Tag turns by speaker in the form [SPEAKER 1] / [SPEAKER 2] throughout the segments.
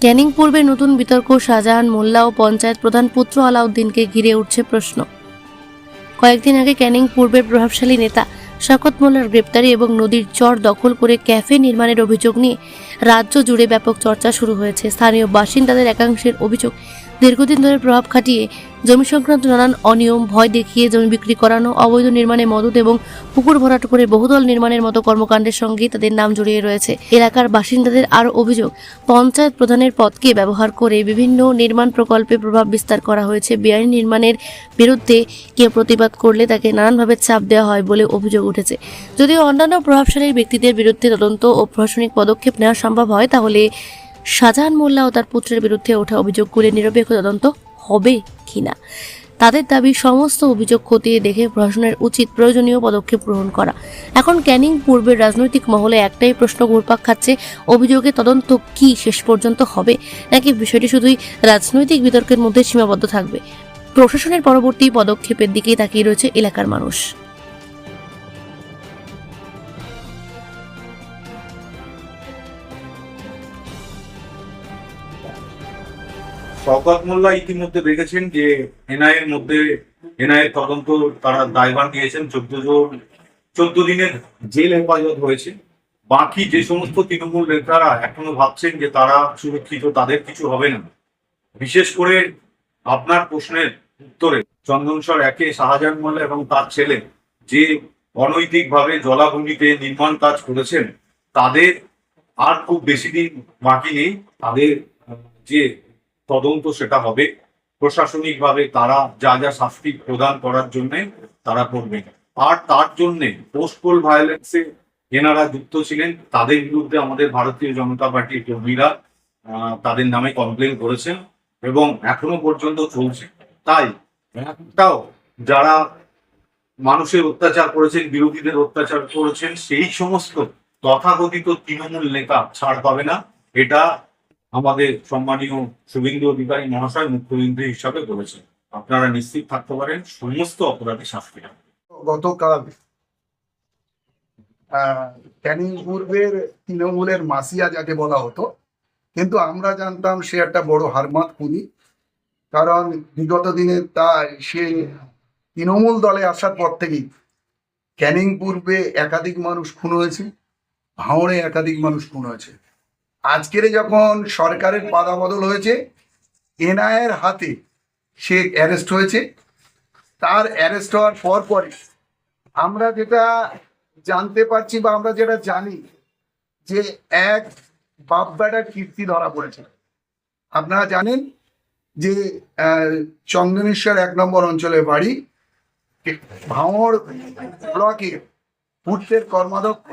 [SPEAKER 1] ক্যানিং পূর্বে নতুন বিতর্ক, শাহজাহান মোল্লা ও পঞ্চায়েত প্রধান পুত্র আলাউদ্দিনকে ঘিরে উঠছে প্রশ্ন। কয়েকদিন আগে ক্যানিং পূর্বের প্রভাবশালী নেতা শওকত মোল্লার গ্রেপ্তারি এবং নদীর চর দখল করে ক্যাফে নির্মাণের অভিযোগ নিয়ে রাজ্য জুড়ে ব্যাপক চর্চা শুরু হয়েছে। স্থানীয় বাসিন্দাদের একাংশের অভিযোগ, দীর্ঘদিন ধরে প্রভাব খাটিয়ে জমি সংক্রান্ত নানান অনিয়ম, ভয় দেখিয়ে জমি বিক্রি করানো, অবৈধ নির্মাণে মদত এবং পুকুর ভরাট করে বহুদল নির্মাণের মতো কর্মকাণ্ডের সঙ্গে তাদের নাম জড়িয়ে রয়েছে। এলাকার বাসিন্দাদের আরও অভিযোগ, পঞ্চায়েত প্রধানের পদকে ব্যবহার করে বিভিন্ন নির্মাণ প্রকল্পে প্রভাব বিস্তার করা হয়েছে। বেআইনি নির্মাণের বিরুদ্ধে কেউ প্রতিবাদ করলে তাকে নানানভাবে চাপ দেওয়া হয় বলে অভিযোগ উঠেছে। যদিও অন্যান্য প্রভাবশালী ব্যক্তিদের বিরুদ্ধে তদন্ত ও প্রশাসনিক পদক্ষেপ নেওয়া সম্ভব হয়, তাহলে শাহজাহান মোল্লা ও তার পুত্রের বিরুদ্ধে ওঠা অভিযোগগুলির নিরপেক্ষ তদন্ত হবে কিনা। তাদের দাবি, সমস্ত অভিযোগ খতিয়ে দেখে প্রশাসনের উচিত প্রয়োজনীয় পদক্ষেপ গ্রহণ করা। এখন ক্যানিং পূর্বের রাজনৈতিক মহলে একটাই প্রশ্ন ঘুরপাক খাচ্ছে, অভিযোগের তদন্ত কি শেষ পর্যন্ত হবে, নাকি বিষয়টি শুধুই রাজনৈতিক বিতর্কের মধ্যে সীমাবদ্ধ থাকবে? প্রশাসনের পরবর্তী পদক্ষেপের দিকেই তাকিয়ে রয়েছে এলাকার মানুষ।
[SPEAKER 2] শওকত মোল্লা ইতিমধ্যে দেখেছেন যে এনআইএর তদন্ত তারা দায়ভার নিয়েছেন। 14 দিনের জেল হেফাজত হয়েছে। বাকি যে সমস্ত তৃণমূল নেতারা এখনো ভাবছেন যে তারা সুরক্ষিত, তাদের কিছু হবে না। বিশেষ করে আপনার প্রশ্নের উত্তরে চন্দনসর একে শাহজাহান মোল্লা এবং তার ছেলে যে অনৈতিকভাবে জলাভূমিতে নির্মাণ কাজ করেছেন, তাদের আর খুব বেশি দিন বাকি নেই। তাদের যে তদন্ত সেটা হবে, প্রশাসনিকভাবে তারা যা যা শাস্তি প্রদান করার জন্য তারা করবে। আর তার জন্য পোস্ট পোল ভায়োলেন্সে এনারা যুক্ত ছিলেন, তাদের বিরুদ্ধে আমাদের ভারতীয় জনতা পার্টির কর্মীরা তাদের নামে কমপ্লেন করেছেন এবং এখনো পর্যন্ত চলছে। তাই একটাও যারা মানুষের অত্যাচার করেছেন, বিরোধীদের অত্যাচার করেছেন, সেই সমস্ত তথাকথিত তৃণমূল নেতা ছাড় পাবে না। এটা আমাদের সম্মানীয় শুভেন্দু অধিকারী মহাশয় মুখ্যমন্ত্রী হিসাবে বলেছেন। আপনারা নিশ্চিত থাকতে পারেন, সমস্ত অপরাধী শাস্তি হবে।
[SPEAKER 3] গতকাল ক্যানিং পূর্বের তৃণমূলের মাসিয়া যাকে বলা হতো, কিন্তু আমরা জানতাম সে একটা বড় হারমাত খুনি। কারণ বিগত দিনে সে তৃণমূল দলে আসার পর থেকেই ক্যানিং পূর্বে একাধিক মানুষ খুন হয়েছে, ভাঙড়ে একাধিক মানুষ খুন হয়েছে। আজকের যখন সরকারের পাদাবদল হয়েছে, এনআইএর হাতে সে অ্যারেস্ট হয়েছে। তার অ্যারেস্ট হওয়ার পরে আমরা যেটা জানতে পারছি বা আমরা যেটা জানি যে এক বাপ বেটার কীর্তি ধরা পড়েছে। আপনারা জানেন যে চন্দনেশ্বর 1 নম্বর অঞ্চলের বাড়ি, ভাঙড় ব্লকের পূর্বের কর্মাধ্যক্ষ,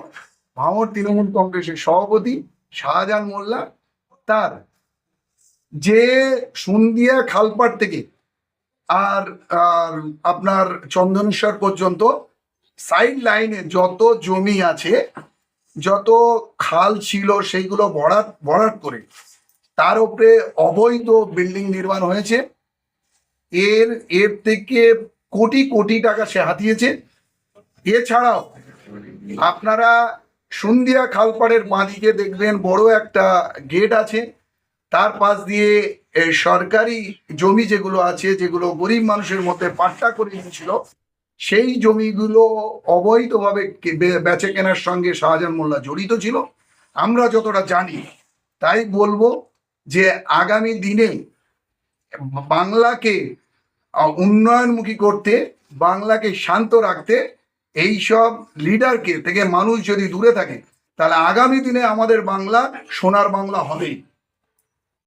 [SPEAKER 3] ভাঙড় তৃণমূল কংগ্রেসের সভাপতি শাহজাহান মোল্লা, তার যে সুন্দিয়া খালপাট থেকে আর আপনার চন্দনেশ্বর পর্যন্ত সাইড লাইনে যত জমি আছে, যত খাল ছিল, সেইগুলো ভরাট করে তার উপরে অবৈধ বিল্ডিং নির্মাণ হয়েছে। এর থেকে কোটি কোটি টাকা সে হাতিয়েছে। এছাড়াও আপনারা সুন্দিয়া খালপাড়ের বাঁদিকে দেখবেন বড় একটা গেট আছে, তার পাশ দিয়ে সরকারি জমি যেগুলো আছে, যেগুলো গরিব মানুষের মধ্যে পাট্টা করে নিয়েছিল, সেই জমিগুলো অবৈধভাবে বেচে কেনার সঙ্গে শাহজাহান মোল্লা জড়িত ছিল। আমরা যতটা জানি তাই বলবো যে আগামী দিনে বাংলাকে উন্নয়নমুখী করতে, বাংলাকে শান্ত রাখতে এইসব লিডারকে থেকে মানুষ যদি দূরে থাকে, তাহলে আগামী দিনে আমাদের বাংলা সোনার বাংলা হবেই।